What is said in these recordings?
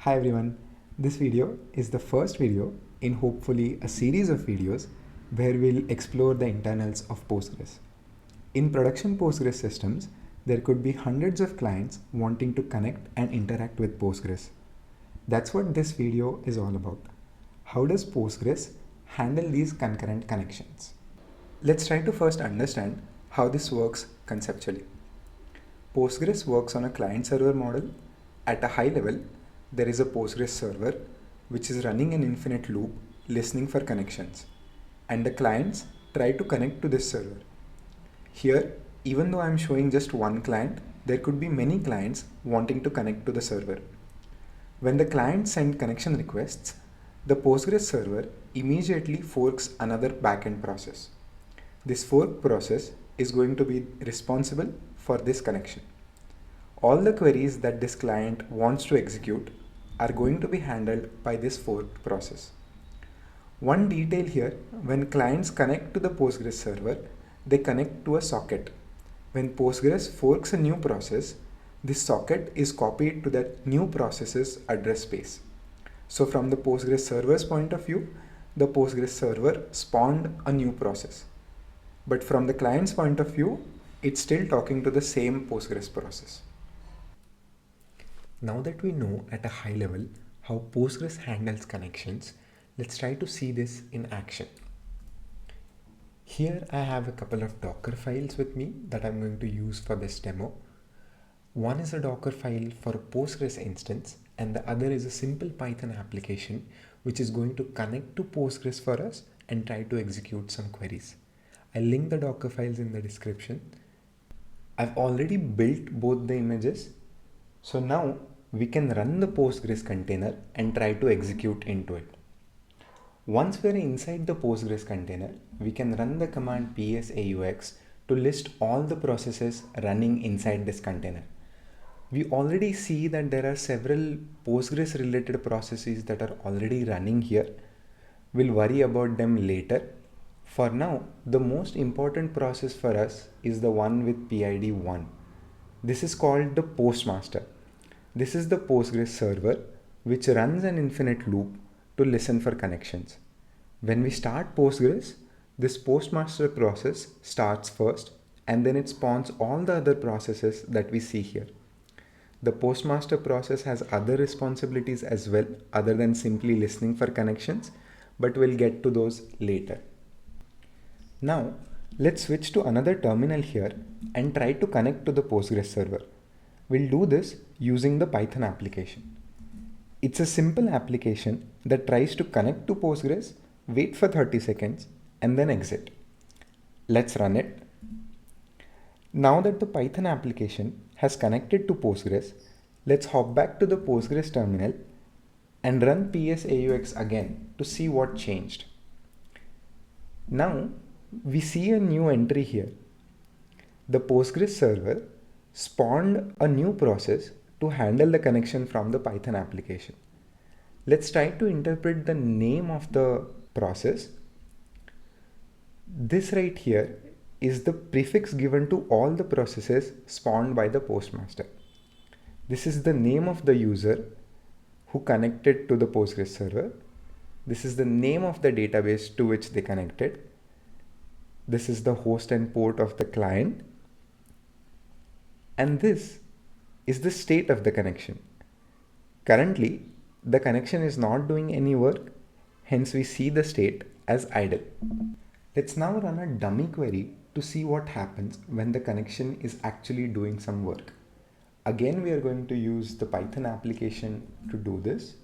Hi everyone, this video is the first video in hopefully a series of videos where we'll explore the internals of Postgres. In production Postgres systems, there could be hundreds of clients wanting to connect and interact with Postgres. That's what this video is all about. How does Postgres handle these concurrent connections? Let's try to first understand how this works conceptually. Postgres works on a client-server model. At a high level, there is a Postgres server which is running an infinite loop listening for connections, and the clients try to connect to this server. Here, even though I'm showing just one client, there could be many clients wanting to connect to the server. When the clients send connection requests, the Postgres server immediately forks another backend process. This fork process is going to be responsible for this connection. All the queries that this client wants to execute are going to be handled by this fork process. One detail here, when clients connect to the Postgres server, they connect to a socket. When Postgres forks a new process, this socket is copied to that new process's address space. So from the Postgres server's point of view, the Postgres server spawned a new process. But from the client's point of view, it's still talking to the same Postgres process. Now that we know at a high level how Postgres handles connections, let's try to see this in action. Here I have a couple of Docker files with me that I'm going to use for this demo. One is a Docker file for a Postgres instance, and the other is a simple Python application which is going to connect to Postgres for us and try to execute some queries. I'll link the Docker files in the description. I've already built both the images, so now we can run the Postgres container and try to execute into it. Once we're inside the Postgres container, we can run the command psaux to list all the processes running inside this container. We already see that there are several Postgres related processes that are already running here. We'll worry about them later. For now, the most important process for us is the one with PID 1. This is called the postmaster. This is the Postgres server which runs an infinite loop to listen for connections. When we start Postgres, this postmaster process starts first and then it spawns all the other processes that we see here. The postmaster process has other responsibilities as well other than simply listening for connections, but we'll get to those later. Now, let's switch to another terminal here and try to connect to the Postgres server. We'll do this using the Python application. It's a simple application that tries to connect to Postgres, wait for 30 seconds, and then exit. Let's run it. Now that the Python application has connected to Postgres, let's hop back to the Postgres terminal and run psaux again to see what changed. Now, we see a new entry here. The Postgres server spawned a new process to handle the connection from the Python application. Let's try to interpret the name of the process. This right here is the prefix given to all the processes spawned by the postmaster. This is the name of the user who connected to the Postgres server. This is the name of the database to which they connected. This is the host and port of the client. And this is the state of the connection. Currently, the connection is not doing any work, hence we see the state as idle. Let's now run a dummy query to see what happens when the connection is actually doing some work. Again, we are going to use the Python application to do this.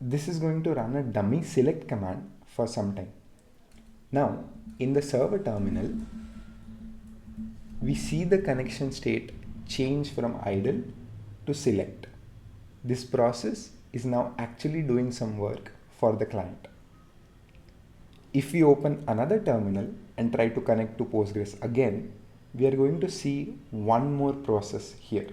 This is going to run a dummy select command for some time. Now, in the server terminal, we see the connection state change from idle to select. This process is now actually doing some work for the client. If we open another terminal and try to connect to Postgres again, we are going to see one more process here.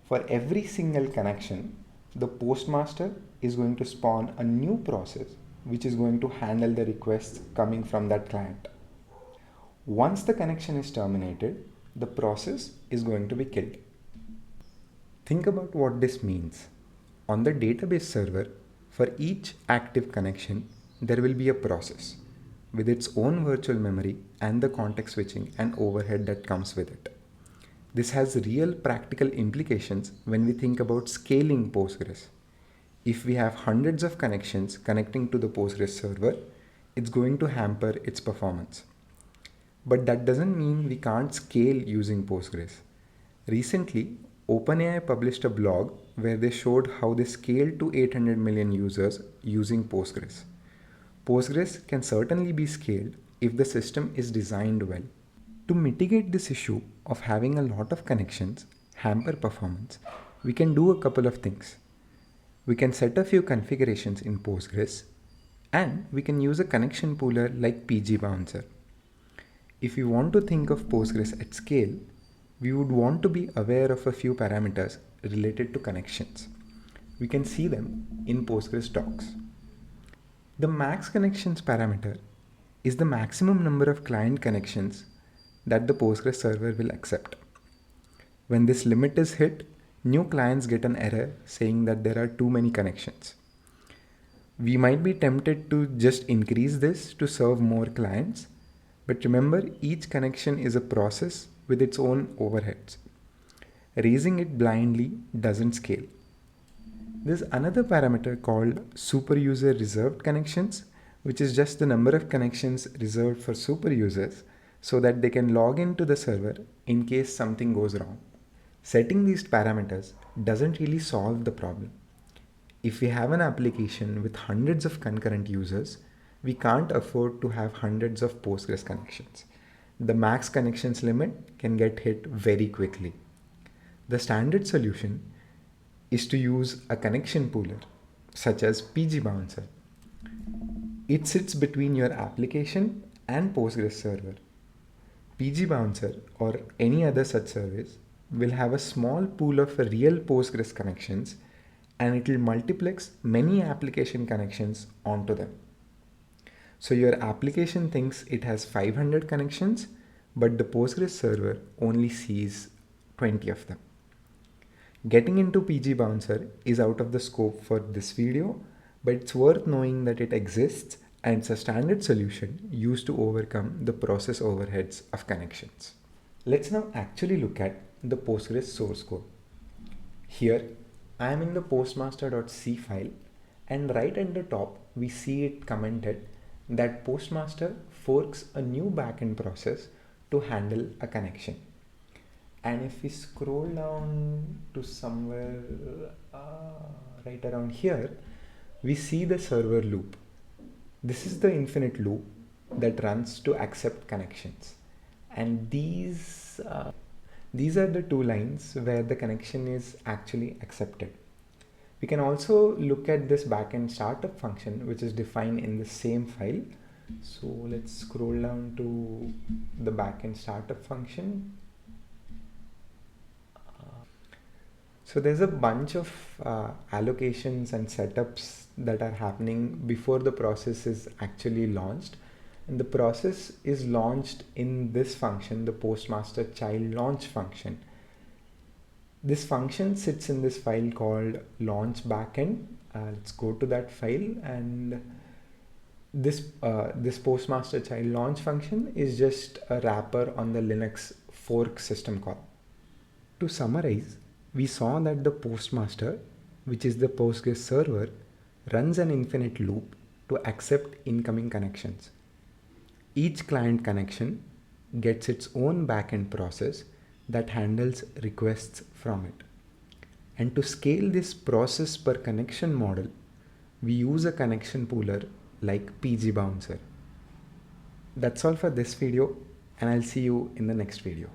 For every single connection, the postmaster is going to spawn a new process which is going to handle the requests coming from that client. Once the connection is terminated, the process is going to be killed. Think about what this means. On the database server, for each active connection, there will be a process with its own virtual memory and the context switching and overhead that comes with it. This has real practical implications when we think about scaling Postgres. If we have hundreds of connections connecting to the Postgres server, it's going to hamper its performance. But that doesn't mean we can't scale using Postgres. Recently, OpenAI published a blog where they showed how they scaled to 800 million users using Postgres. Postgres can certainly be scaled if the system is designed well. To mitigate this issue of having a lot of connections hamper performance, we can do a couple of things. We can set a few configurations in Postgres, and we can use a connection pooler like pgbouncer. If we want to think of Postgres at scale, we would want to be aware of a few parameters related to connections. We can see them in Postgres docs. The max connections parameter is the maximum number of client connections that the Postgres server will accept. When this limit is hit, new clients get an error saying that there are too many connections. We might be tempted to just increase this to serve more clients, but remember, each connection is a process with its own overheads. Raising it blindly doesn't scale. There's another parameter called superuser reserved connections, which is just the number of connections reserved for super users so that they can log into the server in case something goes wrong. Setting these parameters doesn't really solve the problem. If we have an application with hundreds of concurrent users, we can't afford to have hundreds of Postgres connections. The max connections limit can get hit very quickly. The standard solution is to use a connection pooler, such as pgbouncer. It sits between your application and Postgres server. pgbouncer or any other such service will have a small pool of real Postgres connections, and it will multiplex many application connections onto them. So your application thinks it has 500 connections, but the Postgres server only sees 20 of them. Getting into pgbouncer is out of the scope for this video, but it's worth knowing that it exists and it's a standard solution used to overcome the process overheads of connections. Let's now actually look at the Postgres source code. Here, I am in the postmaster.c file, and right at the top, we see it commented that Postmaster forks a new backend process to handle a connection. And if we scroll down to somewhere right around here, we see the server loop. This is the infinite loop that runs to accept connections. And these are the two lines where the connection is actually accepted. We can also look at this backend startup function, which is defined in the same file. So let's scroll down to the backend startup function. So there's a bunch of allocations and setups that are happening before the process is actually launched. And the process is launched in this function, the postmaster child launch function. This function sits in this file called launch backend. Let's go to that file, and this postmaster child launch function is just a wrapper on the Linux fork system call. To summarize, we saw that the postmaster, which is the Postgres server, runs an infinite loop to accept incoming connections. Each client connection gets its own backend process that handles requests from it. And to scale this process per connection model, we use a connection pooler like pgbouncer. That's all for this video, and I'll see you in the next video.